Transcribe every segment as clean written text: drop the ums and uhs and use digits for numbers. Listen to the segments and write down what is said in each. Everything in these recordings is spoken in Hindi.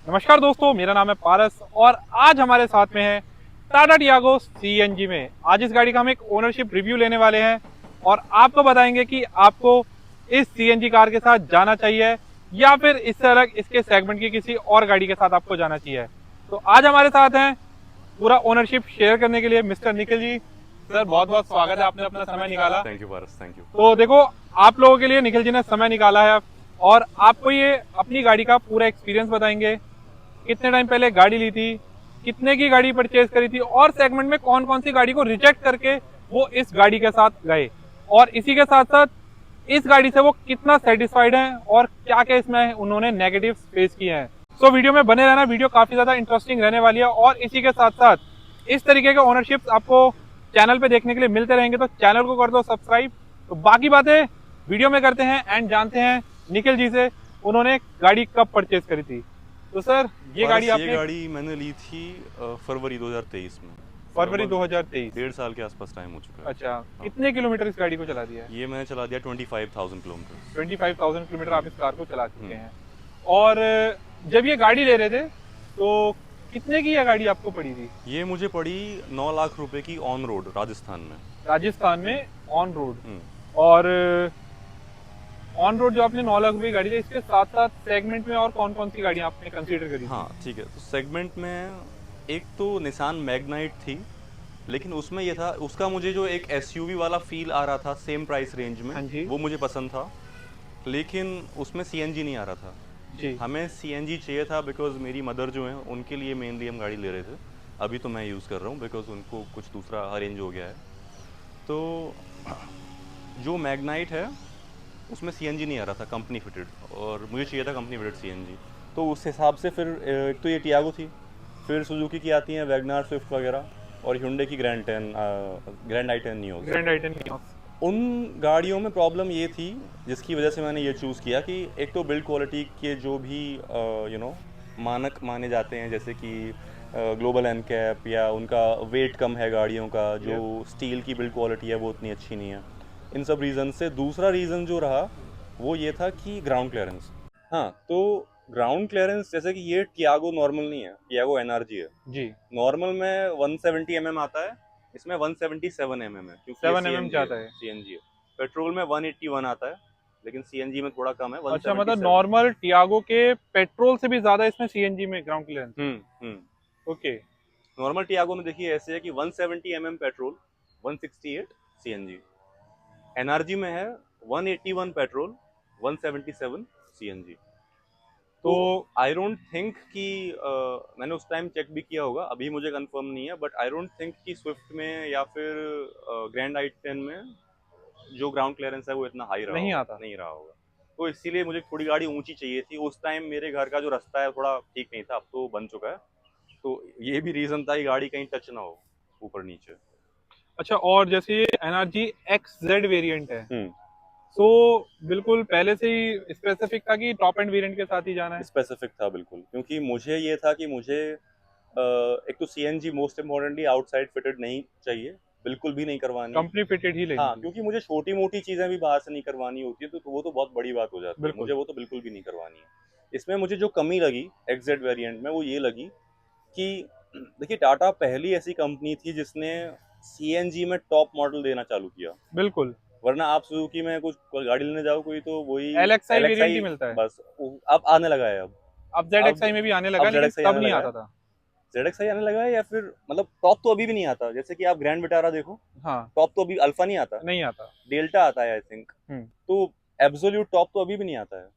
नमस्कार दोस्तों, मेरा नाम है पारस और आज हमारे साथ में है टाटा टियागो सीएनजी में। आज इस गाड़ी का हम एक ओनरशिप रिव्यू लेने वाले हैं और आपको बताएंगे कि आपको इस सीएनजी कार के साथ जाना चाहिए या फिर इससे अलग इसके सेगमेंट की किसी और गाड़ी के साथ आपको जाना चाहिए। तो आज हमारे साथ हैं पूरा ओनरशिप शेयर करने के लिए मिस्टर निखिल जी। सर, बहुत बहुत स्वागत है, आपने अपना समय निकाला। Thank you Paras, thank you. तो देखो, आप लोगों के लिए निखिल जी ने समय निकाला है और आपको ये अपनी गाड़ी का पूरा एक्सपीरियंस बताएंगे। कितने टाइम पहले गाड़ी ली थी, कितने की गाड़ी परचेज करी थी और सेगमेंट में कौन कौन सी गाड़ी को रिजेक्ट करके वो इस गाड़ी के साथ गए, और इसी के साथ साथ इस गाड़ी से वो कितना सेटिस्फाइड हैं और क्या क्या इसमें उन्होंने नेगेटिव फेस किए हैं। सो वीडियो में बने रहना, वीडियो काफी ज्यादा इंटरेस्टिंग रहने वाली है। और इसी के साथ साथ इस तरीके के ओनरशिप आपको चैनल पे देखने के लिए मिलते रहेंगे, तो चैनल को कर दो सब्सक्राइब। तो बाकी बातें वीडियो में करते हैं एंड जानते हैं निखिल जी से उन्होंने गाड़ी कब परचेज करी थी। तो सर, ये गाड़ी ये आपने गाड़ी मैंने ली थी फरवरी 2023 में। फरवरी लगभग 2023। 1.5 साल के आसपास टाइम हो चुका है। अच्छा, हाँ। कितने किलोमीटर इस गाड़ी को चला दिया है? ये मैंने चला दिया 25,000 किलोमीटर। 25,000 किलोमीटर आप इस कार को चला चुके हैं। और जब ये गाड़ी ले रहे थे तो कितने की यह गाड़ी आपको पड़ी थी? ये मुझे पड़ी 9 लाख रुपए की ऑन रोड राजस्थान में। राजस्थान में ऑन रोड। हम्म। और ऑन रोड जो आपने 9 लाख रुपए की गाड़ी थी, इसके साथ साथ सेगमेंट में और कौन कौन सी गाड़ी आपने कंसीडर करी थी? हाँ ठीक है, तो सेगमेंट में एक तो निसान मैग्नाइट थी, लेकिन उसमें ये था, उसका मुझे जो एक एसयूवी वाला फील आ रहा था सेम प्राइस रेंज में, हाँ जी। वो मुझे पसंद था। लेकिन उसमें सीएनजी नहीं आ रहा था। जी। हमें सीएनजी चाहिए था बिकॉज मेरी मदर जो है उनके लिए मेनली हम गाड़ी ले रहे थे। अभी तो मैं यूज़ कर रहा हूँ बिकॉज उनको कुछ दूसरा अरेंज हो गया है। तो जो मैग्नाइट है उसमें सीएनजी नहीं आ रहा था कंपनी फिटेड, और मुझे चाहिए था कंपनी फिटेड सीएनजी। तो उस हिसाब से फिर एक तो ये टियागो थी, फिर सुजुकी की आती हैं वैगनार स्विफ्ट वगैरह, और हुंडई की ग्रैंड आई 10 नियोस। ग्रैंड आइटन की। उन गाड़ियों में प्रॉब्लम ये थी जिसकी वजह से मैंने ये चूज़ किया कि एक तो बिल्ड क्वालिटी के जो भी मानक माने जाते हैं, जैसे कि ग्लोबल एनकैप, या उनका वेट कम है गाड़ियों का, जो स्टील की बिल्ड क्वालिटी है वो उतनी अच्छी नहीं है। इन सब रीज़न से दूसरा रीज़न जो रहा वो ये था कि ग्राउंड क्लियरेंस। हाँ, तो ग्राउंड क्लियरेंस, जैसे कि ये टियागो नॉर्मल नहीं है, टियागो एनआरजी है। जी। नॉर्मल में 170 mm आता है, इसमें 177 mm है, क्योंकि ये 7 mm सीएनजी है। जाता है। सीएनजी है। पेट्रोल में 181 आता है, लेकिन सीएनजी में थोड़ा कम है, अच्छा, मतलब 177। नॉर्मल टियागो के पेट्रोल से भी ज्यादा इसमें सीएनजी में ग्राउंड क्लियरेंस है। हम्म। ओके। नॉर्मल टियागो में देखिए ऐसे है कि 170 mm पेट्रोल, 168 सीएनजी। एनआरजी में है 181 पेट्रोल, 177 सीएनजी। तो तो आई डोंट थिंक कि मैंने उस टाइम चेक भी किया होगा, अभी मुझे कंफर्म नहीं है, बट आई डोंट थिंक कि स्विफ्ट में या फिर ग्रैंड आई 10 में जो ग्राउंड क्लियरेंस है वो इतना हाई रहा नहीं होगा, आता। नहीं रहा होगा। तो इसीलिए मुझे थोड़ी गाड़ी ऊंची चाहिए थी उस टाइम। मेरे घर का जो रास्ता है थोड़ा ठीक नहीं था, अब तो बन चुका है। तो ये भी रीजन था कि गाड़ी कहीं टच ना हो ऊपर नीचे। अच्छा, और जैसे ये एनआरजी एक्स जेड वेरियंट है, हम्म। सो बिल्कुल पहले से ही स्पेसिफिक था कि टॉप एंड वेरिएंट के साथ ही जाना है। स्पेसिफिक था बिल्कुल, क्योंकि मुझे ये था कि मुझे एक तो CNG most importantly outside fitted नहीं चाहिए, बिल्कुल भी नहीं करवानी। कंपनी फिटेड ही लेनी हाँ, थी। क्योंकि मुझे छोटी मोटी चीज़ें भी बाहर से नहीं करवानी होती है, तो वो तो बहुत बड़ी बात हो जाती है, मुझे बिल्कुल। वो तो बिल्कुल भी नहीं करवानी है। इसमें मुझे जो कमी लगी एक्जेड वेरिएंट में वो ये लगी कि देखिए, टाटा पहली ऐसी कंपनी थी जिसने सीएनजी में टॉप मॉडल देना चालू किया। बिल्कुल। वरना आप सुजुकी में कुछ कोई गाड़ी लेने जाओ कोई, तो वही एलएक्सआई वेरिएंट ही एलएक्सआई मिलता है। बस। अब आने लगा है। अब जेड अब एक्सआई में भी आने लगा, अब जेड लेकिन एक्स आई तब आने नहीं लगा है। आता था। जेड एक्स आई आने लगा है, या फिर मतलब टॉप तो अभी भी नहीं आता। जैसे कि आप ग्रैंड विटारा देखो, हाँ। टॉप तो अभी अल्फा नहीं आता, नहीं आता। डेल्टा आता है आई थिंक। हम्म। तो एब्सोल्यूट टॉप तो अभी भी नहीं आता है,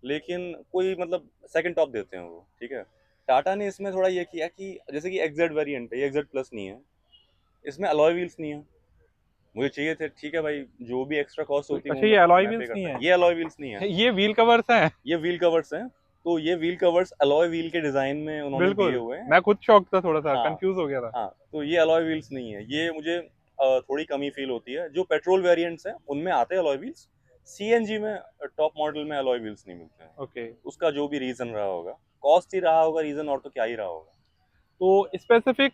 लेकिन कोई मतलब सेकंड टॉप देते हैं वो, ठीक है। टाटा ने इसमें थोड़ा ये किया कि जैसे कि एक्जेड वेरिएंट है, ये एक्जेड प्लस नहीं है, इसमें अलॉय व्हील्स नहीं है। मुझे चाहिए थे, ठीक है भाई, जो भी एक्स्ट्रा कॉस्ट होती है वो अच्छा, ये अलॉय मैं पे व्हील्स नहीं करता है? हूँ। ये अलॉय व्हील्स नहीं है, ये व्हील कवर्स हैं? ये व्हील कवर्स हैं। तो ये व्हील कवर्स अलॉय व्हील के डिजाइन में उन्होंने दिए बिल्कुल। हुए हैं। मैं खुद शॉक था, थोड़ा सा हाँ। कंफ्यूज हो गया था। हाँ, तो ये अलॉय व्हील्स नहीं है, ये मुझे थोड़ी कमी फील होती है। जो पेट्रोल वेरिएंट्स हैं उनमें आते हैं अलॉय व्हील्स, सीएनजी में टॉप मॉडल में अलॉय व्हील्स नहीं मिलते हैं। ओके। उसका जो भी रीजन रहा होगा, कॉस्ट ही रहा होगा रीजन, और तो क्या ही रहा होगा। तो स्पेसिफिक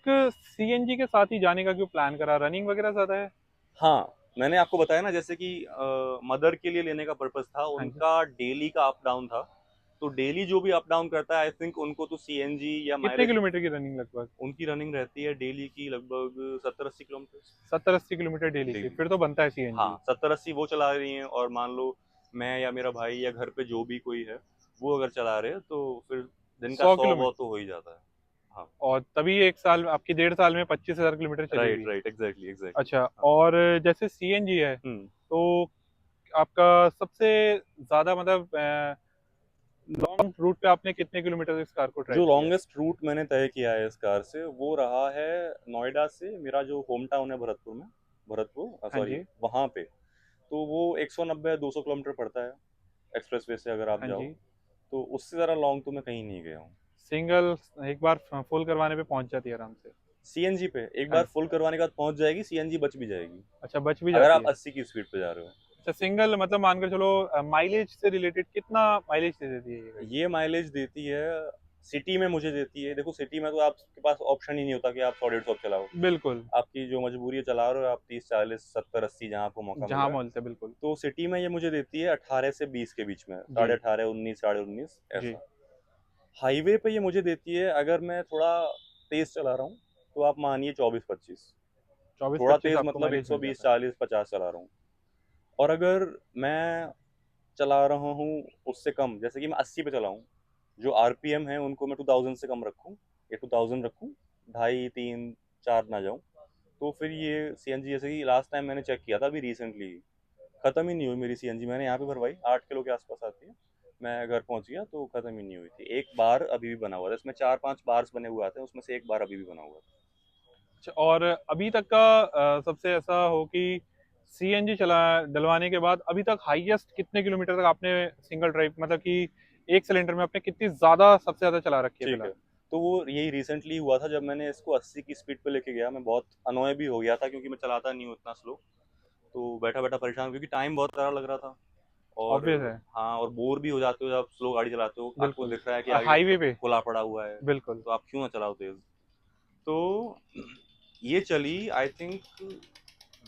सीएनजी के साथ ही जाने का क्यों प्लान करा? रनिंग वगैरह ज्यादा है? हाँ, मैंने आपको बताया ना, जैसे कि मदर के लिए लेने का पर्पस था, हाँ जी। उनका डेली का अप डाउन था। तो डेली जो भी अप डाउन करता है आई थिंक उनको तो सीएनजी या कितने माइलेज, किलोमीटर की रनिंग लगभग? उनकी रनिंग रहती है डेली की लगभग 70-80 किलोमीटर 70-80 किलोमीटर डेली की, डेली। फिर तो बनता है हाँ, सीएनजी। 70-80 वो चला रही हैं, और मान लो मैं या मेरा भाई या घर पे जो भी कोई है वो अगर चला रहे हैं तो फिर दिन का 100 100 किलोमीटर? बहुत तो हो ही जाता है। हाँ, और तभी एक साल आपकी 1.5 साल में 25,000 किलोमीटर चली हुई राइट है। Right, exactly exactly. अच्छा, हाँ। और जैसे सीएनजी है, हम्म। तो आपका सबसे ज्यादा मतलब लॉन्ग रूट पे आपने कितने किलोमीटर इस कार को ड्राइव जो किया है? लॉन्गेस्ट रूट मैंने तय किया है इस कार से वो रहा है नोएडा से, मेरा जो होम टाउन है भरतपुर में, भरतपुर हाँ सॉरी जी। वहाँ पे, तो वो 190-200 किलोमीटर पड़ता है एक्सप्रेसवे से अगर आप हाँ जाओ। जी। तो उससे ज़्यादा लॉन्ग तो मैं कहीं नहीं गया हूँ। सिंगल एक बार फुल करवाने पे पहुंच जाती है आराम से। सीएनजी पे एक हाँ। बार फुल करवाने के बाद पहुंच जाएगी, सीएनजी बच भी जाएगी अच्छा, बच भी अगर जाती आप है। 80 की स्पीड पे जा रहे हो। अच्छा, सिंगल मतलब मानकर चलो, माइलेज से रिलेटेड कितना माइलेज दे देती है ये गाड़ी? ये माइलेज देती है सिटी में, मुझे देती है, देखो सिटी में तो आपके पास ऑप्शन ही नहीं होता कि आप 100-150 चलाओ। बिल्कुल। आपकी जो मजबूरी है चला रहे हो आप 30-40-70-80 जहाँ आपको मौका मिल जहां रहा है। मॉल से बिल्कुल। तो सिटी में ये मुझे देती है 18 से 20 के बीच में, जी। 18.5, 19, 19.5 जी। ऐसा। हाईवे पे ये मुझे देती है अगर मैं थोड़ा तेज चला रहा हूँ तो आप मानिए 24-25। चौबीस थोड़ा पच्चीस तेज आपको मतलब माइलेज मिल 120, जाता है। 40, 50 चला रहा हूँ। और अगर मैं चला रहा हूँ उससे कम, जैसे कि मैं 80 पे चलाऊँ, जो आरपीएम है उनको मैं 2000 से कम रखूँ या 2000 रखूँ, 2.5, 3, 4 ना जाऊँ, तो फिर ये सीएनजी, जैसे कि लास्ट टाइम मैंने चेक किया था अभी रिसेंटली, खत्म ही नहीं हुई मेरी सीएनजी। मैंने यहाँ पे भरवाई 8 किलो के आसपास आती है, मैं घर पहुंच गया तो खत्म ही नहीं हुई थी। एक बार अभी भी बना हुआ था, इसमें 4-5 बार्स बने हुए आते हैं, उसमें से एक बार अभी भी बना हुआ था। अच्छा, और अभी तक का सबसे ऐसा हो कि सीएनजी चला डलवाने के बाद अभी तक हाईएस्ट कितने किलोमीटर तक आपने सिंगल ड्राइव, मतलब कि एक सिलेंडर में आपने कितनी ज्यादा सबसे ज्यादा चला रखी है ठीक है, फिलहाल? तो वो यही रिसेंटली हुआ था जब मैंने इसको 80 की स्पीड पे लेके गया। मैं बहुत अनोय भी हो गया था क्योंकि मैं चलाता नहीं हूँ इतना स्लो, तो बैठा बैठा परेशान, क्योंकि टाइम बहुत ज़्यादा लग रहा था। और ऑब्वियस है। हाँ, और बोर भी हो जाते हो जब स्लो गाड़ी चलाते हो, आपको बिल्कुल। दिख रहा है कि और आगे हाईवे पे। खुला पड़ा हुआ है, बिल्कुल। तो आप क्यों ना चलाओ तेज। तो ये चली आई थिंक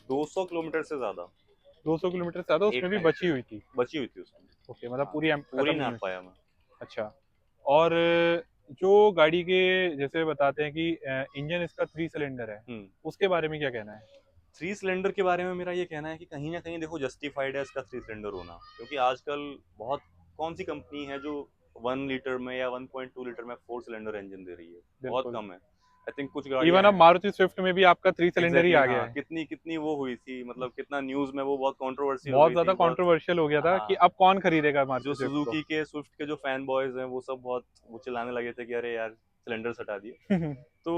200 किलोमीटर से ज़्यादा 200 किलोमीटर से ज्यादा एक उसमें भी टाइम बची पे, हुई थी? बची हुई थी उसमें। ओके, मतलब हाँ, पूरी पूरी खत्म नहीं नाप हुई। पाया मैं। अच्छा। और जो गाड़ी के जैसे बताते हैं कि इंजन इसका 3 सिलेंडर है, हम्म। उसके बारे में क्या कहना है? 3 सिलेंडर के बारे में मेरा ये कहना है कि कहीं ना कहीं देखो जस्टिफाइड है इसका 3 सिलेंडर होना, क्योंकि आजकल बहुत कौन सी कंपनी है जो 1 लीटर में या 1.2 लीटर में 4 सिलेंडर इंजन दे रही है, बहुत बिल्कुल। कम है। आई थिंक कुछ गाड़ियां इवन अब हैं। मारुति स्विफ्ट में भी आपका 3 सिलेंडर ही एग्जैक्टली आ exactly, गया हाँ, है। कितनी कितनी वो हुई थी, मतलब कितना न्यूज में वो बहुत कंट्रोवर्सी हो बहुत गई ज्यादा थी, बहुत। कंट्रोवर्शियल हो गया था कि हाँ, अब कौन खरीदेगा जो मारुति स्विफ्ट को। सुजुकी के स्विफ्ट के जो फैन बॉयज हैं वो सब बहुत वो चिल्लाने लगे थे कि अरे यार सिलेंडर हटा दिए। तो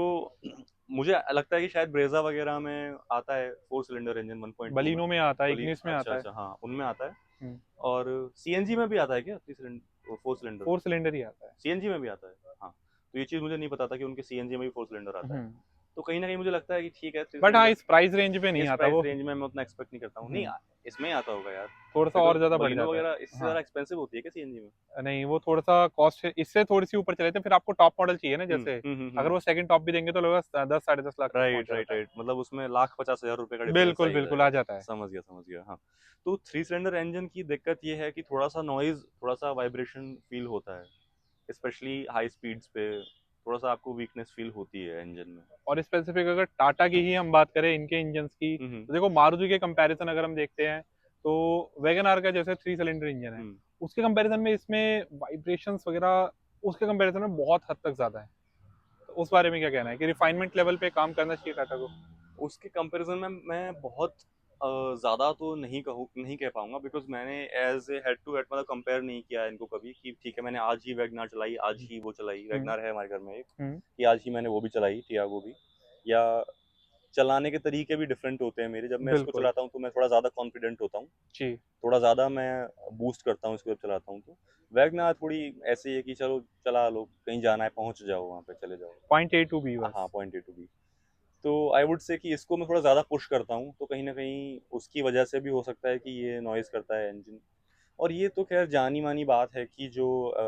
मुझे लगता है कि शायद ब्रेजा वगैरह में आता है 4 सिलेंडर इंजन 1.2 में। बलिनो में आता है, बली इग्निस में अच्छा आता है। अच्छा, हाँ उनमें आता है। हम्म। और सीएनजी में भी आता है क्या 3 सिलेंडर 4 सिलेंडर? 4 सिलेंडर ही आता है। सीएनजी में भी आता है। हाँ, तो ये चीज़ मुझे नहीं पता था कि उनके सीएनजी में भी 4 सिलेंडर आता है। हम्म। तो कहीं ना कहीं मुझे लगता है कि ठीक है थ्री बट हाँ, सिलेंडर इस प्राइस रेंज पे नहीं इस आता प्राइस वो। रेंज में मैं उतना एक्सपेक्ट नहीं करता हूँ। नहीं, हम्म। इसमें ही आता होगा यार, थोड़ा सा बिकॉज और ज्यादा बढ़ बलिनो जाता है। वगैरह इससे हाँ। ज़्यादा एक्सपेंसिव होती है क्या सीएनजी में? नहीं, वो थोड़ा सा कॉस्ट इससे थोड़ी सी ऊपर चले थे, फिर आपको टॉप मॉडल चाहिए ना, जैसे अगर हम्म। वो सेकंड टॉप भी देंगे तो लगभग 10-10.5 लाख तक पहुंच राइट राइट जाता है। राइट, मतलब उसमें 1,50,000 रुपए का डिफरेंस आ बिल्कुल ही बिल्कुल जाएगा। आ जाता है। समझ गया समझ गया, हाँ। तो 3 सिलेंडर इंजन की दिक्कत ये है कि थोड़ा सा नॉइज, थोड़ा सा वाइब्रेशन फील होता है, स्पेशली हाई स्पीड्स पे थोड़ा सा आपको वीकनेस फील होती है इंजन में। और स्पेसिफिक अगर टाटा की ही हम बात करें इनके इंजन्स की, हम्म तो देखो मारुति के कंपैरिजन अगर हम देखते हैं, तो वैगन आर का जैसे 3 सिलेंडर इंजन है, हम्म। उसके कंपैरिजन में इसमें वाइब्रेशंस वगैरह उसके कंपैरिजन में बहुत हद तक ज्यादा है। तो उस बारे में क्या कहना है कि रिफाइनमेंट लेवल पे काम करना चाहिए टाटा को? उसके कंपैरिजन में मैं बहुत ज़्यादा तो नहीं कह पाऊंगा, बिकॉज मैंने as a head to head मतलब कंपेयर नहीं किया है इनको कभी कि ठीक है मैंने आज ही वैगनार चलाई, आज ही वो चलाई, हम्म। वैगनार है हमारे घर में एक, हम्म। कि आज ही मैंने वो भी चलाई, टियागो भी। या चलाने के तरीके भी डिफरेंट होते हैं मेरे, जब मैं इसको बिल्कुल। चलाता हूँ तो मैं थोड़ा ज़्यादा कॉन्फिडेंट होता हूँ, जी। थोड़ा ज़्यादा मैं बूस्ट करता हूँ इसको जब चलाता हूँ। तो वैगनार थोड़ी ऐसे ही है कि चलो चला लो, कहीं जाना है पहुँच जाओ, वहाँ पे चले जाओ। पॉइंट ए टू बी हाँ, बस। Point A to B. तो आई वुड से कि इसको मैं थोड़ा ज़्यादा पुश करता हूँ, तो कहीं ना कहीं उसकी वजह से भी हो सकता है कि ये नॉइज़ करता है इंजन। और ये तो खैर जानी मानी बात है कि जो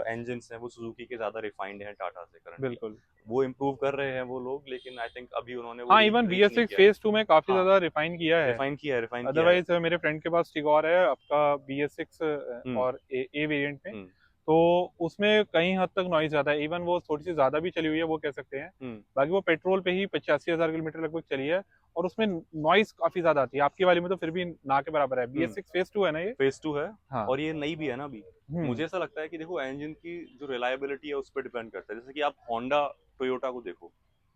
इंजन्स हैं वो सुजुकी के ज़्यादा रिफाइंड हैं टाटा से करंटली। बिल्कुल। वो इम्प्रूव कर रहे हैं वो लोग, लेकिन आई थिंक अभी उन्होंने वो हाँ, इवन बी रीच एस नहीं सिक्स किया है। फेज टू में काफी हाँ, ज्यादा रिफाइन किया है। रिफाइन किया है। अदरवाइज मेरे फ्रेंड के पास टिगोर है आपका BS6 हम्म। और ए वेरिएंट में, हम्म। तो उसमें कहीं हद तक नॉइज आता है, इवन वो थोड़ी सी ज्यादा भी चली हुई है वो कह सकते हैं। बाकी वो पेट्रोल पे ही 85,000 किलोमीटर लगभग चली है, और उसमें नॉइज काफी ज्यादा आती है। आपकी वाली में तो फिर भी ना के बराबर है। BS6 फेज 2 है ना ये? फेज 2 है। हाँ। और ये नई भी है ना अभी। हम्म। मुझे ऐसा लगता है कि देखो इंजन की जो रिलायबिलिटी है उस पर डिपेंड करता है। जैसे कि आप होंडा टोयोटा को देखो,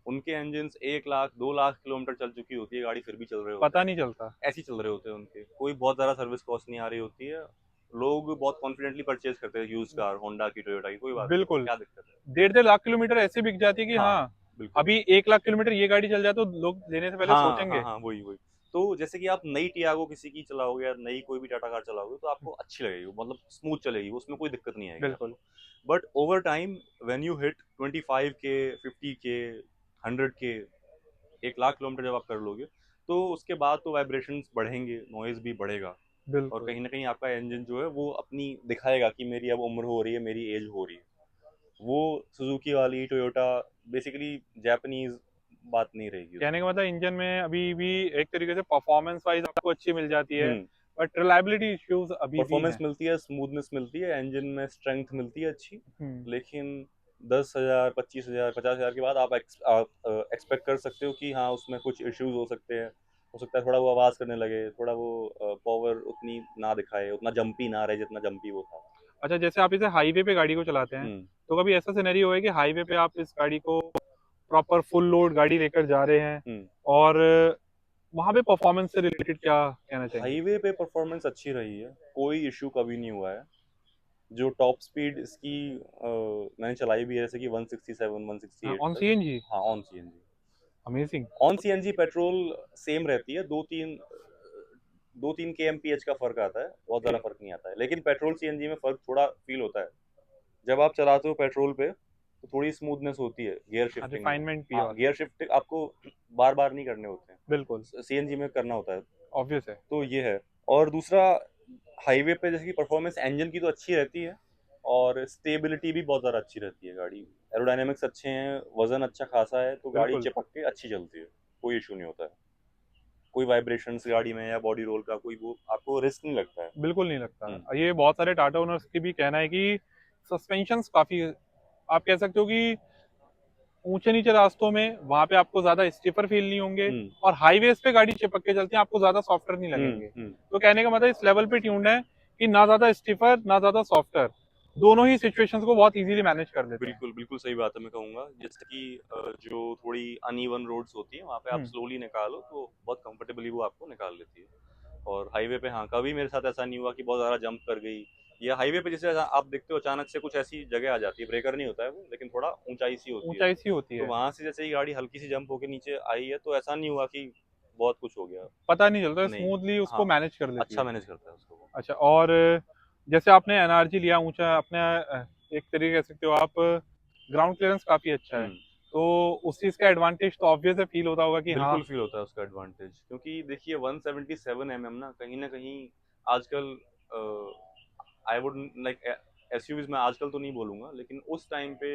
उनके इंजन 1 लाख 2 लाख किलोमीटर चल चुकी होती है गाड़ी, फिर भी चल रहे होते पता हैं। नहीं चलता। ऐसे ही चल रहे होते हैं उनके, कोई बहुत ज़्यादा सर्विस कॉस्ट नहीं आ रही होती है। लोग बहुत कॉन्फिडेंटली परचेज करते हैं यूज कार, होंडा की टोयोटा की, कोई बात नहीं, बिल्कुल। क्या दिक्कत है। 1.5 लाख किलोमीटर ऐसे बिक जाती है कि हाँ, हाँ, बिल्कुल। अभी 1 लाख किलोमीटर ये गाड़ी चल जाए तो लोग लेने से पहले हाँ हाँ सोचेंगे। हाँ, वही वही। तो जैसे कि आप नई टियागो किसी की चलाओगे या नई कोई भी टाटा कार चलाओगे तो आपको अच्छी लगेगी, मतलब स्मूथ चलेगी, उसमें कोई दिक्कत नहीं आएगी बिल्कुल। आपको। But over time when you hit 25K, 50K, 100K, 1 lakh kilometre जब आप कर लोगे, तो उसके बाद तो वाइब्रेशंस बढ़ेंगे, नॉइज भी बढ़ेगा। और बिल्कुल। कहीं ना कहीं आपका इंजन जो है वो अपनी दिखाएगा कि मेरी अब उम्र हो रही है, मेरी एज हो रही है। वो सुजुकी वाली टोयोटा बेसिकली जापानीज बात नहीं रहेगी कहने उसमें। का मतलब इंजन में अभी भी एक तरीके से परफॉर्मेंस वाइज आपको अच्छी मिल जाती है, हम्म। बट रिलायबिलिटी इश्यूज अभी भी परफॉर्मेंस हैं। मिलती है, स्मूथनेस मिलती है, इंजन में स्ट्रेंथ मिलती है अच्छी। हम्म। लेकिन 10,000, 25,000, 50,000 के बाद आप एक्सपेक्ट कर सकते हो कि हाँ उसमें कुछ इश्यूज हो सकते हैं। हो सकता है थोड़ा वो आवाज़ करने लगे, थोड़ा वो पावर उतनी ना दिखाए, उतना जंपी ना रहे जितना जंपी वो था। अच्छा, जैसे आप इसे हाईवे पे गाड़ी को चलाते हैं, हम्म। तो कभी ऐसा सिनेरियो है कि हाईवे पे आप इस गाड़ी को प्रॉपर फुल लोड गाड़ी लेकर जा रहे हैं, हम्म। और वहां पे परफॉर्मेंस से रिलेटेड क्या कहना चाहेंगे? हाईवे पे परफॉर्मेंस अच्छी रही है, कोई इशू कभी नहीं हुआ है। जो टॉप स्पीड इसकी मैंने चलाई भी है, जैसे कि 167, 168 ऑन तक। CNG? हाँ, on CNG. Amazing. On CNG petrol same रहती है, 2-3 kmph का फर्क आता है, बहुत ओके। ज़्यादा फर्क नहीं आता है। लेकिन पेट्रोल सीएनजी में फर्क थोड़ा फील होता है। जब आप चलाते हो पेट्रोल पे तो थोड़ी स्मूथनेस होती है गियर शिफ्टिंग में। रिफाइनमेंट भी हाँ, और गियर शिफ्ट आपको बार बार नहीं करने होते बिल्कुल हैं, सीएनजी में करना होता है। ऑब्वियस है। तो ये है। और दूसरा, हाईवे पे जैसे कि परफॉर्मेंस इंजन की तो अच्छी रहती है, और स्टेबिलिटी भी बहुत ज़्यादा अच्छी रहती है गाड़ी। एरोडायनेमिक्स अच्छे हैं, वजन अच्छा खासा है, तो गाड़ी बिल्कुल। चिपक के अच्छी चलती है, कोई इशू नहीं होता है। कोई वाइब्रेशंस गाड़ी में या बॉडी रोल का कोई वो आपको रिस्क नहीं लगता है। बिल्कुल नहीं लगता। हम्म। ये बहुत सारे टाटा ओनर्स की भी कहना है कि सस्पेंशंस काफी, आप कह सकते हो कि ऊंचे नीचे रास्तों में वहां पे आपको ज्यादा स्टिफर फील नहीं होंगे, हम्म। और हाईवेज पे गाड़ी चिपक के चलती है आपको ज्यादा सॉफ्टर नहीं हम्म। लगेंगे। हम्म। तो कहने का मतलब इस लेवल पे ट्यून्ड है कि ना ज्यादा स्टिफर ना ज्यादा सॉफ्टर, दोनों ही सिचुएशंस को बहुत इजीली मैनेज कर लेते हैं। बिल्कुल बिल्कुल सही बात है। मैं कहूँगा जैसे कि जो थोड़ी अनइवन रोड्स होती है वहाँ पे आप हम्म। स्लोली निकालो तो बहुत कंफर्टेबली वो आपको निकाल लेती है। और हाईवे पे हाँ, कभी मेरे साथ ऐसा नहीं हुआ कि बहुत ज़्यादा जंप कर गई। या हाईवे पे जैसे आप देखते हो अचानक से कुछ ऐसी जगह आ जाती है, ब्रेकर नहीं होता है वो, लेकिन थोड़ा ऊंचाई सी होती है। ऊंचाई सी होती तो है, वहां से जैसे ही गाड़ी हल्की सी जंप होकर नीचे आई है, तो ऐसा नहीं हुआ कि बहुत कुछ हो गया। पता नहीं चलता, नहीं। स्मूथली उसको हाँ, मैनेज कर लेती अच्छा है। मैनेज करता है उसको वो। अच्छा, और जैसे आपने एनआरजी लिया ऊंचा, अपने एक तरीके कह सकते हो आप, ग्राउंड क्लियरेंस काफी अच्छा है, हम्म। तो उस चीज का एडवांटेज तो ऑब्वियस है, फील होता होगा कि हाँ। बिल्कुल फील होता है उसका एडवांटेज, क्योंकि देखिए 177 mm ना कहीं आजकल, आई वुड लाइक, एसयूवीज में आजकल तो नहीं बोलूंगा, लेकिन उस टाइम पे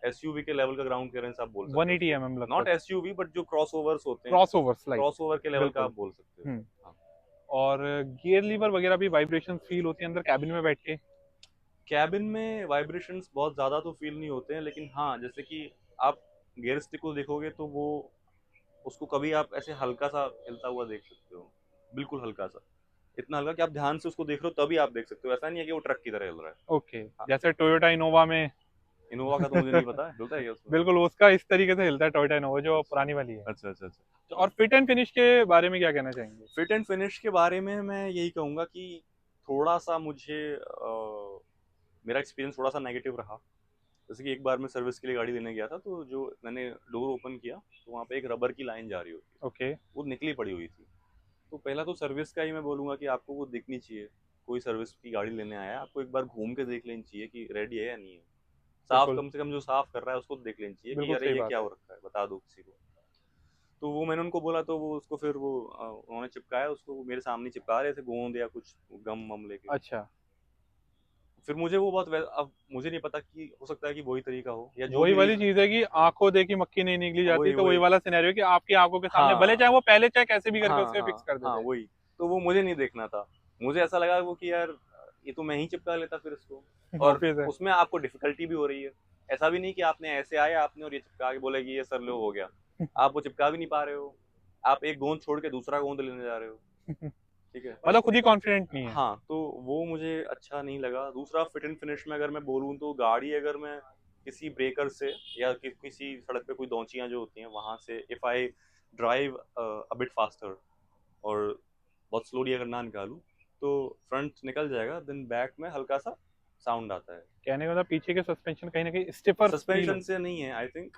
एसयूवी के लेवल का ग्राउंड क्लियरेंस आप बोल सकते हो 180 उसको। mm नॉट लगभग। एसयूवी बट जो क्रॉस ओवर्स होते हैं, cross overs like. Cross over के लेवल का बिल्कुल। आप बोल सकते हो। हम्म। हाँ। और गियर लीवर वगैरह भी वाइब्रेशन फील होती है अंदर कैबिन में बैठ के? कैबिन में वाइब्रेशंस बहुत ज़्यादा तो फील नहीं होते हैं, लेकिन हाँ जैसे कि आप गियर स्टिक को देखोगे तो वो, उसको कभी आप ऐसे हल्का सा हिलता हुआ देख सकते हो, बिल्कुल हल्का सा, इतना हल्का कि आप ध्यान से उसको देख रहे हो तभी आप देख सकते हो। ऐसा नहीं है कि वो ट्रक की तरह हिल रहा है। ओके। हाँ। जैसे टोयोटा इनोवा में इनोवा का तो मुझे नहीं पता है, हिलता है क्या उसमें? बिल्कुल उसका इस तरीके से हिलता है टोयोटा इनोवा जो अच्छा पुरानी वाली है। अच्छा अच्छा अच्छा। और फिट एंड फिनिश के बारे में क्या कहना चाहेंगे? फिट एंड फिनिश के बारे में मैं यही कहूँगा कि थोड़ा सा मुझे मेरा एक्सपीरियंस थोड़ा सा नेगेटिव रहा। जैसे कि एक बार मैं सर्विस के लिए गाड़ी लेने गया था, तो जो मैंने डोर ओपन किया तो वहाँ पे एक रबर की लाइन जा रही होती है, ओके। वो निकली पड़ी हुई थी। तो पहला तो सर्विस का ही मैं बोलूँगा कि आपको वो दिखनी चाहिए। कोई सर्विस की गाड़ी लेने आया है, आपको एक बार घूम के देख लेनी चाहिए कि रेडी है या नहीं है। साफ, बिल्कुल। कम से कम जो साफ कर रहा है उसको देख लेनी चाहिए कि बिल्कुल अरे सही ये बात क्या है। हो रखा है, बता दो किसी को। तो वो मैंने उनको बोला, तो वो उसको फिर वो उन्होंने चिपकाया उसको, वो मेरे सामने चिपका रहे थे गोंद या कुछ गम वम लेके। अच्छा। फिर मुझे वो बहुत अब मुझे नहीं पता कि हो सकता है कि वही तरीका हो या जो वही भी वाली रीजन। चीज है कि आंखों देखी मक्खी नहीं निकली जाती, वही तो वही वही। वाला सिनेरियो कि आपकी आंखों के सामने भले हाँ चाहे वो पहले चाहे कैसे भी करके हाँ उसे हाँ फिक्स कर हाँ, देते। वही। तो वो मुझे नहीं देखना था। मुझे ऐसा लगा वो कि यार ये तो मैं ही चिपका लेता फिर इसको। और ऑब्वियस है। उसमें आपको डिफिकल्टी भी हो रही है। ऐसा भी नहीं कि आपने ऐसे आए आपने और ये चिपका के बोले कि ये सर लो हो गया, आप वो चिपका भी नहीं पा रहे हो, आप एक गोंद छोड़ के दूसरा गोंद लेने जा रहे हो, ठीक है। मतलब खुद ही कॉन्फिडेंट नहीं है। हाँ, तो वो मुझे अच्छा नहीं लगा। दूसरा फिट एंड फिनिश में अगर मैं बोलूँ तो गाड़ी अगर मैं किसी ब्रेकर से या किसी सड़क पे कोई दौंचियाँ जो होती हैं वहां से if I drive a bit faster और बहुत स्लोली अगर ना निकालूं तो फ्रंट निकल जाएगा, देन बैक में हल्का सा साउंड आता है। कहने का मतलब पीछे के सस्पेंशन कहीं ना कहीं स्टिफर फील सस्पेंशन से नहीं है आई थिंक,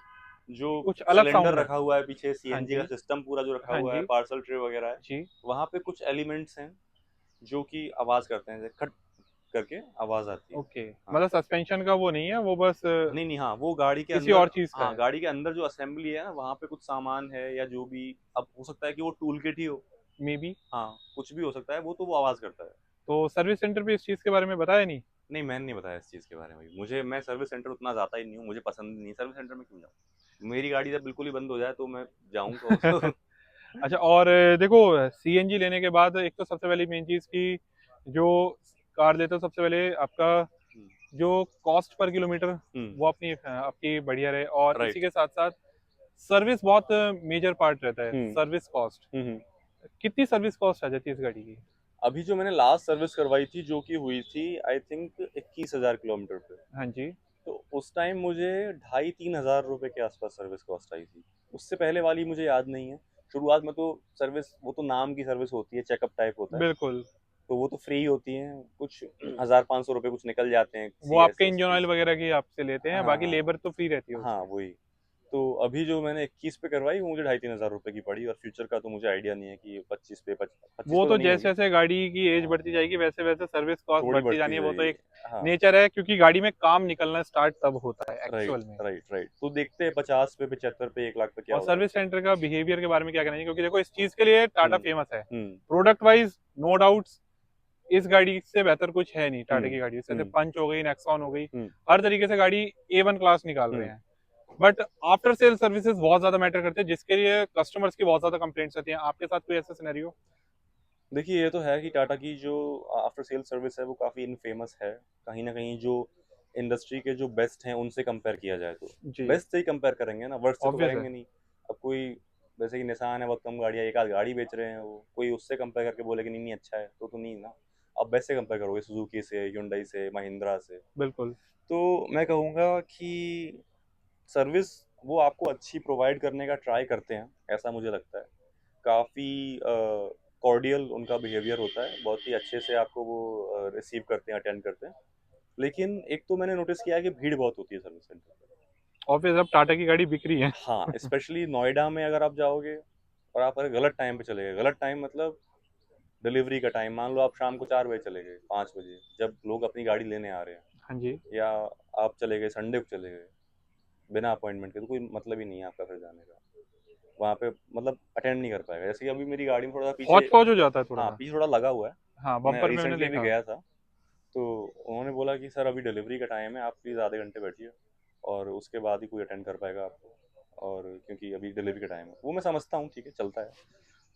जो कुछ अलग सिलेंडर साउंड है। रखा हुआ है पीछे, हाँ सीएनजी का जी। सिस्टम पूरा जो रखा हाँ हुआ है, जी। पार्सल ट्रे वगैरह है, जी। वहां पे कुछ एलिमेंट्स हैं जो कि आवाज करते हैं, जैसे खट करके आवाज आती है। ओके, हाँ, मतलब सस्पेंशन का वो नहीं है, वो बस नहीं नहीं, हाँ वो गाड़ी के किसी अंदर, और चीज का हाँ है। गाड़ी के अंदर जो असेंबली है ना वहाँ पे कुछ सामान है या जो भी, अब हो सकता है कि वो टूल किट ही हो, मे बी। हाँ कुछ भी हो सकता है, वो तो वो आवाज करता है। तो सर्विस सेंटर पे इस चीज के बारे में बताया नहीं? नहीं मैंने नहीं बताया इस चीज़ के बारे में, मुझे, मैं सर्विस सेंटर उतना जाता ही नहीं हूँ, मुझे पसंद नहीं, सर्विस सेंटर में क्यों जाऊँ, मेरी गाड़ी जब बिल्कुल ही बंद हो जाए तो मैं जाऊँगा उसको। अच्छा, और देखो, सीएनजी लेने के बाद एक तो सबसे पहली मेन चीज की जो कार लेते हो सबसे पहले आपका हम्म, जो कॉस्ट पर किलोमीटर हम्म, वो अपनी आपकी बढ़िया रहे, और इसी राइट, के साथ साथ सर्विस बहुत मेजर पार्ट रहता है, हम्म, सर्विस कॉस्ट। हम्म। कितनी सर्विस कॉस्ट आ जाती है इस गाड़ी की? अभी जो मैंने लास्ट सर्विस करवाई थी जो कि हुई थी आई थिंक 21,000 किलोमीटर पे, हाँ जी। तो उस टाइम मुझे 2,500-3,000 रुपए के आसपास सर्विस कॉस्ट आई थी। उससे पहले वाली मुझे याद नहीं है। शुरुआत में तो सर्विस, वो तो नाम की सर्विस होती है, चेकअप टाइप होता है, बिल्कुल। तो वो तो फ्री होती है, कुछ 1,000-500 रुपए कुछ निकल जाते हैं वो आपके इंजन सीएसएस। ऑयल वगैरह की आपसे लेते हैं, हाँ बाकी हाँ लेबर तो फ्री रहती है हाँ, उसमें। वही। तो अभी जो मैंने 21 पे करवाई वो मुझे 2,500-3,000 रुपए की पड़ी, और फ्यूचर का तो मुझे आइडिया नहीं है कि 25 वो पे तो तो नहीं जैसे होगी, जैसे गाड़ी की एज बढ़ती जाएगी वैसे वैसे सर्विस कॉस्ट थोड़ी बढ़ती बढ़ती जानी है, वो तो जाएगी। एक हाँ, नेचर है, क्योंकि गाड़ी में काम निकलना स्टार्ट तब होता है राइट एक्चुअल में। राइट राइट, तो देखते हैं 50 पे, 75 पे, 1 लाख पे क्या और होता है। सर्विस सेंटर का बिहेवियर के बारे में क्या कहना है, क्योंकि देखो इस चीज के लिए टाटा हम्म, फेमस है। हम्म, प्रोडक्ट वाइज नो डाउट्स इस गाड़ी से बेहतर कुछ है नहीं, टाटा हम्म, की गाड़ी जैसे हम्म, पंच हो गई, नेक्सॉन हो गई, हम्म, हर तरीके से गाड़ी A1 क्लास निकाल रहे हम्म। हैं। बट आफ्टर सेल सर्विसेज बहुत ज्यादा मैटर करते हैं, जिसके लिए कस्टमर्स की बहुत ज्यादा कंप्लेंट्स आती हैं। आपके साथ कोई ऐसा सिनेरियो? देखिए ये तो है कि टाटा की जो आफ्टर सेल सर्विस है वो काफ़ी इनफेमस है, कहीं ना कहीं जो इंडस्ट्री के जो बेस्ट हैं उनसे कंपेयर किया जाए तो जी। बेस्ट से ही कंपेयर करेंगे ना, वर्स्ट से तो ऑब्वियस है। करेंगे नहीं। अब कोई, जैसे कि निसान है, बहुत कम गाड़ियाँ, एक आध गाड़ी बेच रहे हैं, वो कोई उससे कंपेयर करके बोले कि नहीं नहीं अच्छा है तो नहीं ना। अब बेस्ट से कंपेयर करोगे सुजुकी से, hyundai से, महिंद्रा से, बिल्कुल। तो मैं कहूँगा कि सर्विस वो आपको अच्छी प्रोवाइड करने का ट्राई करते हैं, ऐसा मुझे लगता है। काफ़ी कॉर्डियल उनका बिहेवियर होता है, बहुत ही अच्छे से आपको वो रिसीव करते हैं, अटेंड करते हैं। लेकिन एक तो मैंने नोटिस किया है कि भीड़ बहुत होती है सर्विस सेंटर पे। ऑब्वियस, अब टाटा की गाड़ी बिक रही है। हाँ, स्पेशली नोएडा में अगर आप जाओगे और आप अगर गलत टाइम पे चले गए, गलत टाइम मतलब डिलीवरी का टाइम, मान लो आप शाम को 4 बजे चले गए, 5 बजे, जब लोग अपनी गाड़ी लेने आ रहे हैं, हाँ जी। या आप चले गए संडे को चले गए बिना अपॉइंटमेंट के, तो कोई मतलब ही नहीं है आपका फिर जाने का वहाँ पे, मतलब अटेंड नहीं कर पाएगा। जैसे कि अभी मेरी गाड़ी में थोड़ा सा पीछे, हौच पौच हो जाता है थोड़ा हाँ सा। पीछे थोड़ा लगा हुआ है, हाँ, मैं बम्पर में मैंने रिसेंटली भी देखा। गया था, तो उन्होंने बोला कि सर अभी डिलीवरी का टाइम है, आप प्लीज़ आधे घंटे बैठिए और उसके बाद ही कोई अटेंड कर पाएगा आपको, और क्योंकि अभी डिलीवरी का टाइम है, वो मैं समझता हूँ, ठीक है चलता है,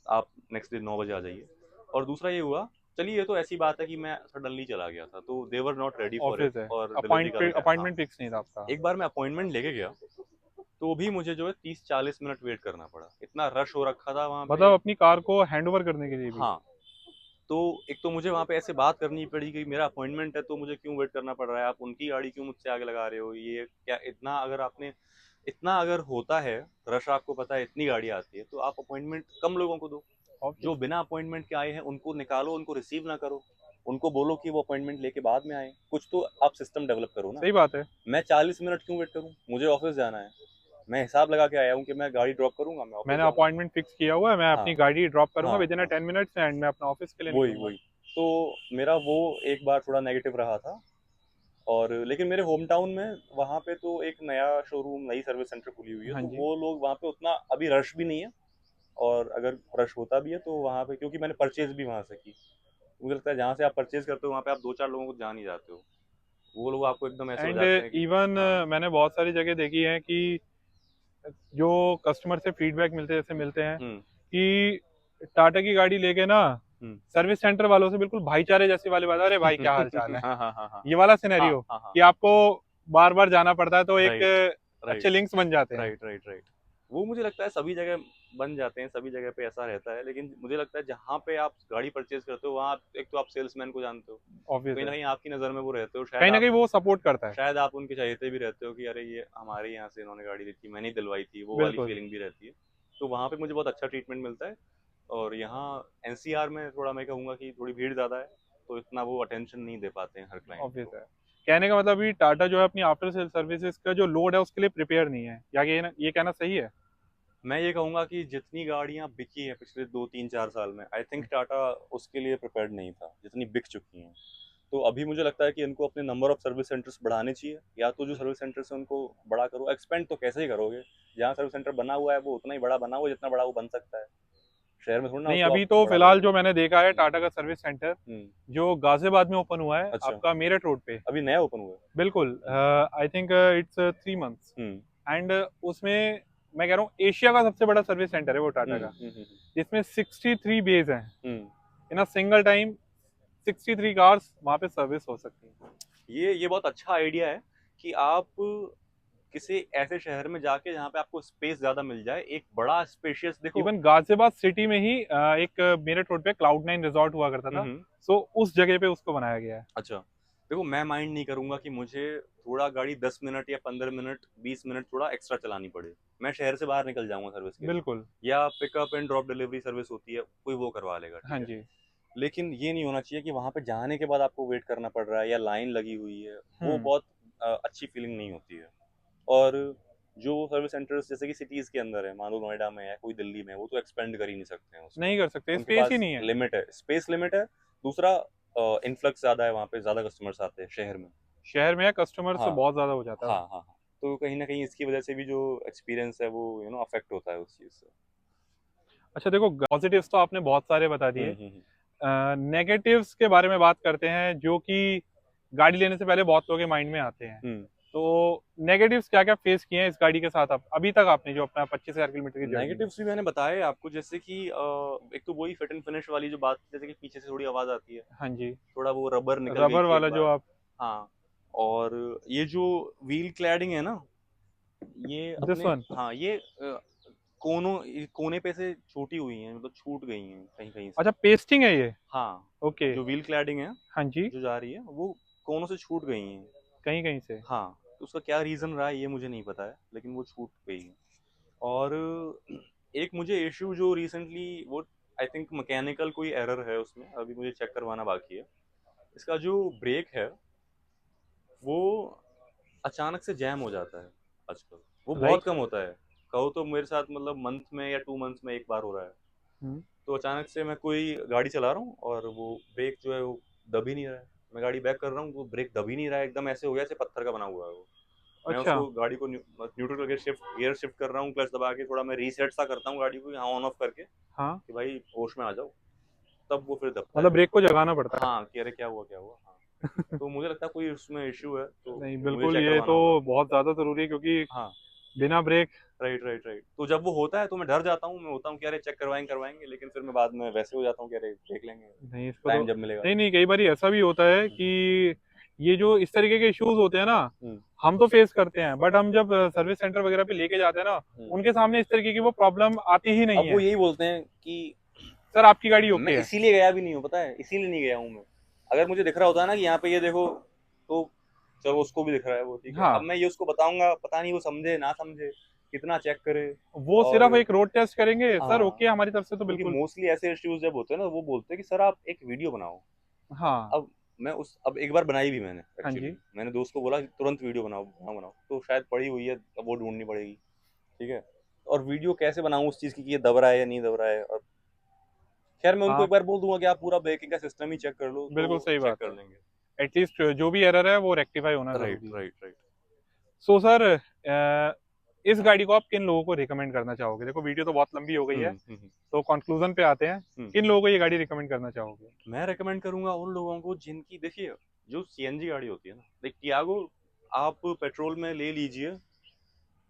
आप नेक्स्ट डे 9 बजे आ जाइए। और दूसरा ये हुआ, चलिए ये तो ऐसी बात है कि मैं सडनली चला गया था तो they were not ready for it, obvious है। और डिलीवरी का भी अपॉइंटमेंट टाइम, हाँ अपॉइंटमेंट फिक्स नहीं था आपका। एक बार मैं अपॉइंटमेंट लेके गया तो भी मुझे जो है 30-40 मिनट वेट करना पड़ा, इतना रश हो रखा था वहाँ पे। मतलब अपनी कार को हैंड ओवर करने के लिए भी? हाँ, तो एक तो मुझे वहाँ पे ऐसे बात करनी पड़ी कि मेरा अपॉइंटमेंट है तो मुझे क्यों वेट करना पड़ रहा है, आप उनकी गाड़ी क्यों मुझसे आगे लगा रहे हो, ये क्या, इतना अगर आपने, इतना अगर होता है रश, आपको पता है इतनी गाड़ी आती है, तो आप अपॉइंटमेंट कम लोगों को दो, जो ऑब्वियसली। बिना अपॉइंटमेंट के आए हैं उनको निकालो, उनको रिसीव ना करो, उनको बोलो कि वो अपॉइंटमेंट लेके बाद में आए, कुछ तो आप सिस्टम डेवलप करो ना। सही बात है। मैं 40 मिनट क्यों वेट करूँ, मुझे ऑफिस जाना है, मैं हिसाब लगा के आया हूँ कि मैं गाड़ी ड्रॉप करूंगा, मैं ऑफिस मैंने जाऊंगा। अपॉइंटमेंट फिक्स किया हुआ है, मैं हाँ अपनी गाड़ी ड्रॉप करूंगा हाँ विद इन हाँ, 10 मिनट्स एंड मैं अपना ऑफिस के लिए वही निकलूंगा। वही, तो मेरा वो एक बार थोड़ा नेगेटिव रहा था। और लेकिन मेरे होम टाउन में वहाँ पे तो एक नया शोरूम, नई सर्विस सेंटर खुली हुई है, हाँ तो जी। वो लोग वहाँ पे उतना अभी रश भी नहीं है, और अगर रश होता भी है तो वहाँ पे, क्योंकि मैंने परचेज भी वहाँ से की, मुझे लगता है जहाँ से आप परचेज करते हो वहाँ पे आप 2-4 लोगों को जान ही जाते हो, वो लोग आपको एकदम ऐसे हो एंड जाते हैं कि, इवन हाँ, मैंने बहुत सारी जगह देखी है कि जो कस्टमर से फीडबैक मिलते हैं, जैसे मिलते हैं हम्म, कि टाटा की गाड़ी लेके ना सर्विस सेंटर वालों से बिल्कुल भाईचारे जैसी वाली बात, अरे भाई क्या हाल चाल है, हाँ हाँ हाँ हाँ ये वाला हाँ सिनेरियो हाँ हाँ कि आपको बार बार जाना पड़ता है, तो एक राइट अच्छे राइट लिंक्स बन जाते हैं। Right right right. वो मुझे लगता है सभी जगह बन जाते हैं, सभी जगह पे ऐसा रहता है, लेकिन मुझे लगता है जहाँ पे आप गाड़ी परचेज करते हो वहाँ एक तो आप सेल्समैन को जानते हो, ऑब्वियस कहीं ना है, कहीं आपकी नज़र में वो रहते हो, कहीं ना कहीं वो सपोर्ट करता है। शायद आप उनके चाहते भी रहते हो कि अरे ये हमारे यहाँ से इन्होंने गाड़ी ली थी, मैंने ही दिलवाई थी, वो वाली बिल्कुल। फीलिंग भी रहती है। तो वहाँ पे मुझे बहुत अच्छा ट्रीटमेंट मिलता है। और यहाँ एनसीआर में थोड़ा मैं कहूँगा कि थोड़ी भीड़ ज़्यादा है, तो इतना वो अटेंशन नहीं दे पाते हैं हर क्लाइंट ऑब्वियस को। है, कहने का मतलब अभी टाटा जो है अपनी आफ्टर सेल सर्विसेज का जो लोड है उसके लिए प्रिपेयर नहीं है, या ये कहना सही है? मैं ये कहूँगा कि जितनी गाड़ियाँ बिकी हैं पिछले 2 3 4 साल में, आई थिंक टाटा उसके लिए प्रिपेयर्ड नहीं था जितनी बिक चुकी हैं। तो अभी मुझे लगता है कि इनको अपने नंबर ऑफ सर्विस सेंटर्स बढ़ाने चाहिए, या तो जो सर्विस सेंटर्स हैं उनको बड़ा करो, एक्सपेंड तो कैसे ही करोगे, जहाँ सर्विस सेंटर बना हुआ है वो उतना ही बड़ा बना हुआ है जितना बड़ा वो बन सकता है, शहर में थोड़ी ना नहीं, उसको अभी आप तो बड़ा फिलहाल करोगे। जो मैंने देखा है टाटा का सर्विस सेंटर हम्म। जो गाजियाबाद में ओपन हुआ है अच्छा। आपका मेरठ रोड पे, अभी नया ओपन हुआ है। बिल्कुल, hmm I think it's 3 months, hmm and उसमें मैं कह रहा हूँ एशिया का सबसे बड़ा सर्विस सेंटर है वो टाटा हम्म का, हम्म हम्म जिसमें 63 बेज हैं, हम्म। इन अ सिंगल टाइम 63 कार्स वहाँ पे सर्विस हो सकती हैं। ये बहुत अच्छा आइडिया है कि आप किसी ऐसे शहर में जाके जहाँ पे आपको स्पेस ज्यादा मिल जाए, एक बड़ा स्पेशियस देखो। इवन गाजियाबाद सिटी में ही एक मेरठ रोड पे क्लाउड 9 रिजॉर्ट हुआ करता था, हम्म। सो उस जगह पे उसको बनाया गया है। अच्छा, देखो मैं माइंड नहीं करूंगा कि मुझे थोड़ा गाड़ी 10 मिनट या 15 मिनट 20 मिनट थोड़ा एक्स्ट्रा चलानी पड़े, मैं शहर से बाहर निकल जाऊंगा सर्विस के लिए, बिल्कुल। या pickup and drop delivery service होती है कोई वो करवा लेगा, हाँ ठीक है। जी। लेकिन ये नहीं होना चाहिए कि वहां पे जाने के बाद आपको वेट करना पड़ रहा है या लाइन लगी हुई है, वो हम्म। बहुत अच्छी फीलिंग नहीं होती है। और जो सर्विस सेंटर्स जैसे कि सिटीज के अंदर है, मान लो नोएडा में है, कोई दिल्ली में है, वो तो एक्सपेंड कर ही नहीं सकते हैं उसको, नहीं कर सकते, उनके स्पेस ही पास नहीं है। लिमिट है, स्पेस लिमिट है। दूसरा, इन्फ्लक्स ज़्यादा है, वहाँ पे ज़्यादा कस्टमर्स आते हैं शहर में। शहर में कस्टमर्स हाँ बहुत ज्यादा हो जाता है। हाँ हाँ हाँ। तो कहीं ना कहीं इसकी वजह से भी जो एक्सपीरियंस है वो अफेक्ट होता है उस चीज़ से। अच्छा देखो, पॉजिटिव्स तो आपने बहुत सारे बता दिए, हम्म। नेगेटिव्स के बारे में बात करते हैं जो कि गाड़ी लेने से पहले बहुत लोगों के माइंड में आते हैं। हम्म। तो नेगेटिव्स क्या क्या फेस किए हैं इस गाड़ी के साथ आप अभी तक, आपने जो अपना 25,000 किलोमीटर की जर्नी में? नेगेटिव्स भी मैंने बताए आपको, जैसे कि एक तो वही फिट एंड फिनिश वाली जो बात, जैसे कि पीछे से थोड़ी आवाज़ आती है, हाँ जी। थोड़ा वो रबर निकल गई रबर थी एक वाला जो बार। आप, हाँ। और ये जो व्हील क्लैडिंग है ना, ये दिस अपने, वन। हाँ ये ये कोने पे से छूटी हुई हैं, मतलब छूट गई हैं कहीं कहीं से। अच्छा, पेस्टिंग है ये? हाँ। ओके। जो व्हील क्लैडिंग है हाँ जी। जो जा रही है वो कोनों से छूट गई हैं। कहीं कहीं से। हाँ, तो उसका क्या रीज़न रहा है ये मुझे नहीं पता है, लेकिन वो छूट गई है। और एक मुझे इश्यू जो रिसेंटली वो, आई थिंक मैकेनिकल कोई एरर है उसमें, अभी मुझे चेक करवाना बाकी है। इसका जो ब्रेक है वो अचानक से जैम हो जाता है आजकल, वो बहुत लाइक। कम होता है। कहो तो मेरे साथ मतलब मंथ में या 2 मंथ्स में एक बार हो रहा है। हम्म। तो अचानक से मैं कोई गाड़ी चला रहा हूँ और वो ब्रेक जो है वो दब ही नहीं रहा है। मैं गाड़ी बैक कर रहा हूँ, वो ब्रेक दब ही नहीं रहा है, एकदम ऐसे हो गया जैसे पत्थर का बना हुआ है वो। मैं अच्छा। उसको गाड़ी को न्यूट्रल करके गियर शिफ्ट कर रहा हूँ, क्लच दबा के थोड़ा मैं रीसेट सा करता हूँ गाड़ी को यहाँ ऑन ऑफ करके, हाँ, कि भाई होश में आ जाओ, तब वो फिर दबता मतलब है। ब्रेक को जगाना पड़ता है। हाँ कि अरे क्या हुआ क्या हुआ, हाँ। तो मुझे लगता है कोई उसमें इश्यू है, तो नहीं, मुझे बिल्कुल, चेक ये करवाना तो होगा। बहुत ज्यादा जरूरी है क्योंकि हाँ। बिना ब्रेक। Right right right. तो जब वो होता है तो मैं डर जाता हूँ, मैं होता हूँ कि अरे चेक करवाएंगे करवाएंगे, लेकिन फिर मैं बाद में वैसे हो जाता हूँ कि अरे देख लेंगे नहीं, इसको तो, टाइम जब मिलेगा नहीं तो। नहीं, कई बार ऐसा भी होता है कि ये जो इस तरीके के इश्यूज होते हैं ना, हम्म हम तो फेस करते हैं, बट हम जब सर्विस सेंटर वगैरह पे लेके जाते हैं ना, हम्म। उनके सामने इस तरीके की वो प्रॉब्लम आती ही नहीं अब वो है। यही बोलते हैं कि सर आपकी गाड़ी मैं ओके है। इसीलिए गया भी नहीं हूँ, पता है इसीलिए नहीं गया हूँ मैं। अगर मुझे दिख रहा होता है ना कि यहाँ पे ये देखो, तो चलो उसको भी दिख रहा है वो ठीक है, अब हाँ, मैं ये उसको बताऊंगा, पता नहीं वो समझे ना समझे, कितना चेक करे। वो और सिर्फ एक रोड टेस्ट करेंगे, सर हाँ, ओके हमारी तरफ से तो क्योंकि बिल्कुल। मोस्टली ऐसे इश्यूज जब होते हैं ना, वो बोलते हैं कि सर आप एक वीडियो बनाओ। हाँ। अब अब एक बार बनाई भी मैंने, हाँ एक्चुअली जी। मैंने दोस्त को बोला कि तुरंत वीडियो बनाओ बनाओ बनाओ, तो शायद पड़ी हुई है, अब वो ढूंढनी पड़ेगी, ठीक है। और वीडियो कैसे बनाऊं उस चीज़ की कि ये दब रहा है या नहीं दब रहा है, और खैर मैं उनको हाँ, एक बार बोल दूंगा कि आप पूरा ब्रेकिंग का सिस्टम ही चेक कर लो, तो बिल्कुल वो सही चेक बात कर है। लेंगे। एटलीस्ट जो भी एरर है वो रेक्टिफाई होना राइट जरूरी है। Right right. सो सर, इस गाड़ी को आप किन लोगों को रिकमेंड करना चाहोगे? देखो वीडियो तो बहुत लंबी हो गई है, हम्म। तो कंक्लूजन पे आते हैं। हम्म। किन लोगों को ये गाड़ी रिकमेंड करना चाहोगे? मैं रेकमेंड करूंगा उन लोगों को जिनकी, देखिए जो सीएनजी गाड़ी होती है ना, लाइक टियागो, आप पेट्रोल में ले लीजिए,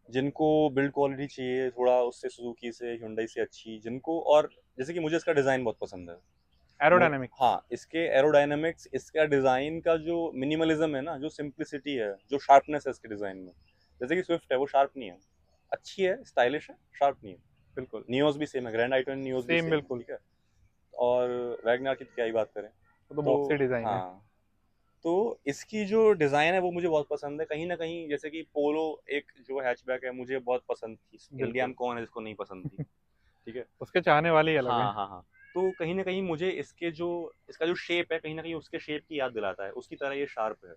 जिनको बिल्ड क्वालिटी चाहिए थोड़ा उससे सुजुकी से, हुंडई से अच्छी, जिनको, और जैसे कि मुझे इसका डिज़ाइन बहुत पसंद है, एरोडायनामिक। हाँ, इसके एरोडायनामिक्स, इसका डिज़ाइन का जो मिनिमलिज्म है ना, जो सिंप्लिसिटी है, जो शार्पनेस है इसके डिज़ाइन में, जैसे कि स्विफ्ट है वो शार्प नहीं है, अच्छी है, स्टाइलिश है, शार्प नहीं है। बिल्कुल नियोस भी सेम है, ग्रैंड आई-20 नियोस भी सेम, सेम है, बिल्कुल। ठीक है? और वैगनआर की तो क्या ही बात करें। वो तो तो बॉक्सी डिजाइन है। हाँ, तो इसकी जो डिज़ाइन है वो मुझे बहुत पसंद है। कहीं न कहीं जैसे कि पोलो एक जो हैचबैक है मुझे बहुत पसंद थी। इंडिया बिल्कुल। में कौन है जिसको नहीं पसंद थी, ठीक है? उसके चाहने वाले ही अलग हैं। हाँ, हाँ, हाँ। तो कहीं न कहीं मुझे इसका जो शेप है कहीं न कहीं उसके शेप की याद दिलाता है। उसकी तरह ये शार्प है।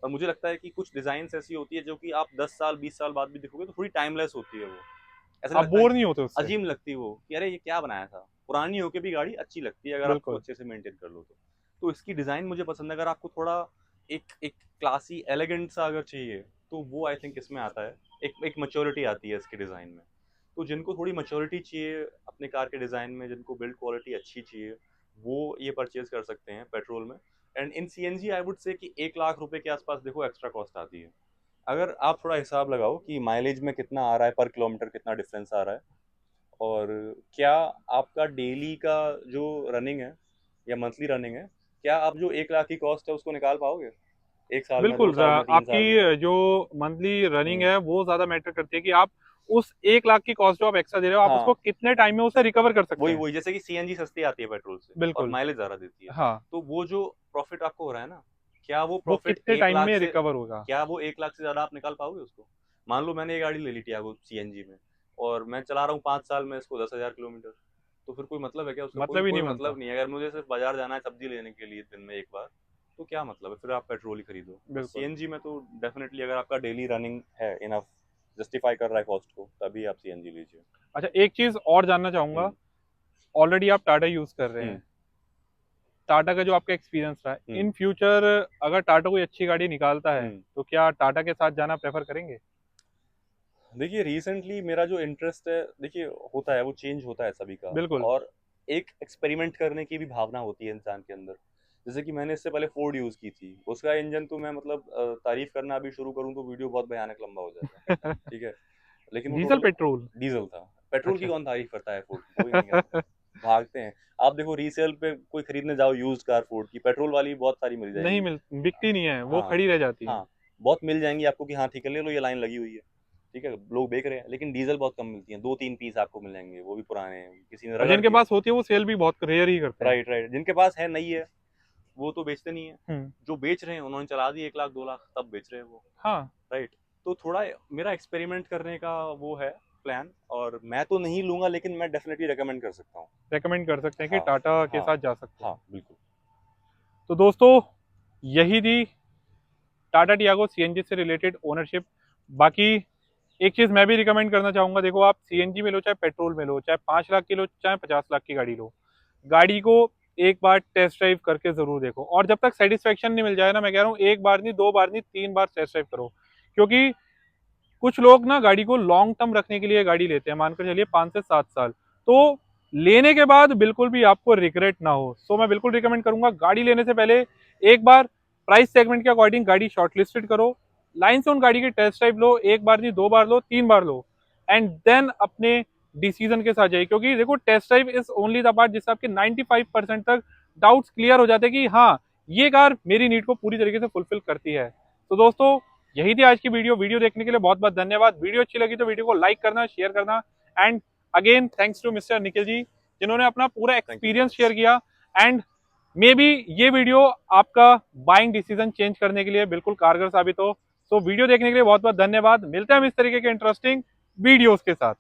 और मुझे लगता है कि कुछ डिज़ाइन्स ऐसी होती है जो कि आप 10 साल 20 साल बाद भी देखोगे तो थोड़ी टाइमलेस होती है वो। ऐसा नहीं आप लगता है बोर नहीं होते उससे। अजीब नहीं लगती वो कि अरे ये क्या बनाया था? पुरानी होके भी गाड़ी अच्छी लगती है अगर आप उसको बिल्कुल। अच्छे से मेंटेन कर लो तो। तो इसकी डिज़ाइन मुझे पसंद है। अगर आपको थोड़ा एक एक क्लासी एलिगेंट सा अगर चाहिए तो वो आई थिंक इसमें आता है। एक एक मैच्योरिटी आती है इसके डिज़ाइन में। तो जिनको थोड़ी मैच्योरिटी चाहिए अपने कार के डिज़ाइन में, जिनको बिल्ड क्वालिटी अच्छी चाहिए, वो ये परचेज़ कर सकते हैं पेट्रोल में। And in CNG I would say कि 1 लाख रुपए के आसपास देखो एक्स्ट्रा कॉस्ट आती है। अगर आप थोड़ा हिसाब लगाओ कि माइलेज में कितना आ रहा है पर किलोमीटर, कितना डिफरेंस आ रहा है, और क्या आपका डेली का जो रनिंग है या मंथली रनिंग है, क्या आप जो 1 लाख की कॉस्ट है उसको निकाल पाओगे? 1 साल में, 2 बिल्कुल साल में, 3 साल में? आपकी जो मंथली रनिंग हुँ। है वो ज्यादा मैटर करती है कि आप उस 1 लाख की कॉस्ट जो आप एक्स्ट्रा दे रहे हो आप उसको हाँ, कितने टाइम में उसे रिकवर कर सकते वही, हैं। वही जैसे कि सीएनजी सस्ती आती है पेट्रोल से और बिल्कुल। माइलेज ज़्यादा देती है। हाँ, तो वो जो प्रॉफ़िट आपको हो रहा है ना, क्या वो वो प्रॉफ़िट कितने 1 टाइम लाख में से रिकवर होगा। क्या वो 1 लाख से ज़्यादा आप निकाल पाओगे उसको? मान लो मैंने ये गाड़ी ले ली टियागो सीएनजी में और मैं चला रहा हूँ 5 साल में इसको 10,000 किलोमीटर, तो फिर कोई मतलब है क्या उसका? कोई मतलब ही नहीं कोई बनता। मतलब नहीं है। अगर मुझे सिर्फ़ बाज़ार जाना है सब्ज़ी लेने के लिए दिन में 1 बार, तो क्या मतलब है? फिर आप पेट्रोल ही खरीदो। और बिल्कुल। सीएनजी में तो डेफ़िनिटली अगर आपका डेली रनिंग है इनफ, जस्टिफ़ाई कर रहा है कॉस्ट को, तभी आप सीएनजी लीजिए। अच्छा, एक चीज और जानना चाहूंगा। हुँ, ऑलरेडी आप टाटा यूज कर रहे हुँ, हैं। टाटा का जो आपका एक्सपीरियंस रहा है हुँ, इन फ्यूचर, अगर टाटा कोई अच्छी गाड़ी निकालता है हुँ। तो क्या टाटा के साथ जाना प्रेफर करेंगे। देखिए रिसेंटली मेरा जो इंटरेस्ट है, देखिए होता है वो चेंज होता है सभी का, बिल्कुल। और एक एक्सपेरिमेंट करने की भी भावना होती है इंसान के अंदर। जैसे कि मैंने इससे पहले फोर्ड यूज़ की थी, उसका इंजन तो मैं मतलब तारीफ करना अभी शुरू करूँ तो वीडियो बहुत भयानक लंबा हो जाएगा, ठीक है? लेकिन वो डीजल टोटल पेट्रोल। डीजल था। पेट्रोल की अच्छा। कौन तारीफ करता है फोर्ड की? कोई नहीं करता। भागते हैं। आप देखो रीसेल पे कोई खरीदने जाओ यूज्ड कार फोर्ड की, पेट्रोल वाली बहुत सारी मिल नहीं जाएंगी। बिकती नहीं है, वो हाँ, खड़ी रह जाती है। हाँ, बहुत मिल जाएँगी आपको कि हाँ, ठीक है, ले लो ये लाइन लगी हुई है, ठीक है? लोग बेच रहे हैं, लेकिन डीज़ल बहुत कम मिलती हैं, 2-3 पीस आपको मिल जाएँगे, वो भी पुराने, किसी ने और रगड़ जिनके दिया। पास होती है वो सेल भी बहुत रेयर ही करते हैं। राइट, राइट, जिनके पास है, नई है, वो तो बेचते नहीं हैं। हम्म। जो बेच रहे हैं, उन्होंने चला दी 1 लाख, 2 लाख, तब बेच रहे हैं वो, हाँ। राइट? तो थोड़ा मेरा एक्सपेरिमेंट करने का वो है प्लान, और मैं तो नहीं लूँगा, लेकिन मैं डेफ़िनिटली रिकमेंड कर सकता हूँ। रेकमेंड कर सकते हैं कि हाँ, टाटा के हाँ, साथ जा सकते हाँ, हैं। बिल्कुल। तो दोस्तों, यही थी टाटा टियागो सीएनजी से रिलेटेड ओनरशिप। बाकी एक चीज मैं भी रिकमेंड करना चाहूंगा, देखो आप सीएनजी में लो चाहे पेट्रोल में लो, चाहे 5 लाख की लो चाहे 50 लाख की गाड़ी लो, गाड़ी को एक बार टेस्ट ड्राइव करके जरूर देखो। और जब तक सेटिस्फेक्शन नहीं मिल जाए ना, मैं कह रहा हूँ एक बार नहीं, 2 बार नहीं, 3 बार टेस्ट ड्राइव करो। क्योंकि कुछ लोग ना गाड़ी को लॉन्ग टर्म रखने के लिए गाड़ी लेते हैं, मानकर चलिए 5 से 7 साल। तो लेने के बाद बिल्कुल भी आपको रिग्रेट ना हो। सो मैं बिल्कुल रिकमेंड करूंगा गाड़ी लेने से पहले एक बार प्राइस सेगमेंट के अकॉर्डिंग गाड़ी शॉर्टलिस्टेड करो, लाइन से उन गाड़ी की टेस्ट ड्राइव लो, 1 बार नहीं, 2 बार लो, 3 बार लो, एंड देन अपने डिसीजन के साथ जाइए। क्योंकि देखो test drive is only the part जिससे आपके 95% तक डाउट्स क्लियर हो जाते हैं कि हाँ ये कार मेरी नीड को पूरी तरीके से फुलफिल करती है। तो दोस्तों, यही थी आज की वीडियो देखने के लिए बहुत बहुत धन्यवाद। वीडियो अच्छी लगी तो वीडियो को लाइक करना, शेयर करना, and again thanks to mister Nikhil ji जिन्होंने अपना पूरा thank you so experience much. Share किया। एंड मे बी ये वीडियो आपका बाइंग डिसीजन चेंज करने के लिए बिल्कुल कारगर साबित हो। सो वीडियो देखने के लिए बहुत बहुत धन्यवाद। मिलते हैं हम इस तरीके के इंटरेस्टिंग वीडियोस के साथ।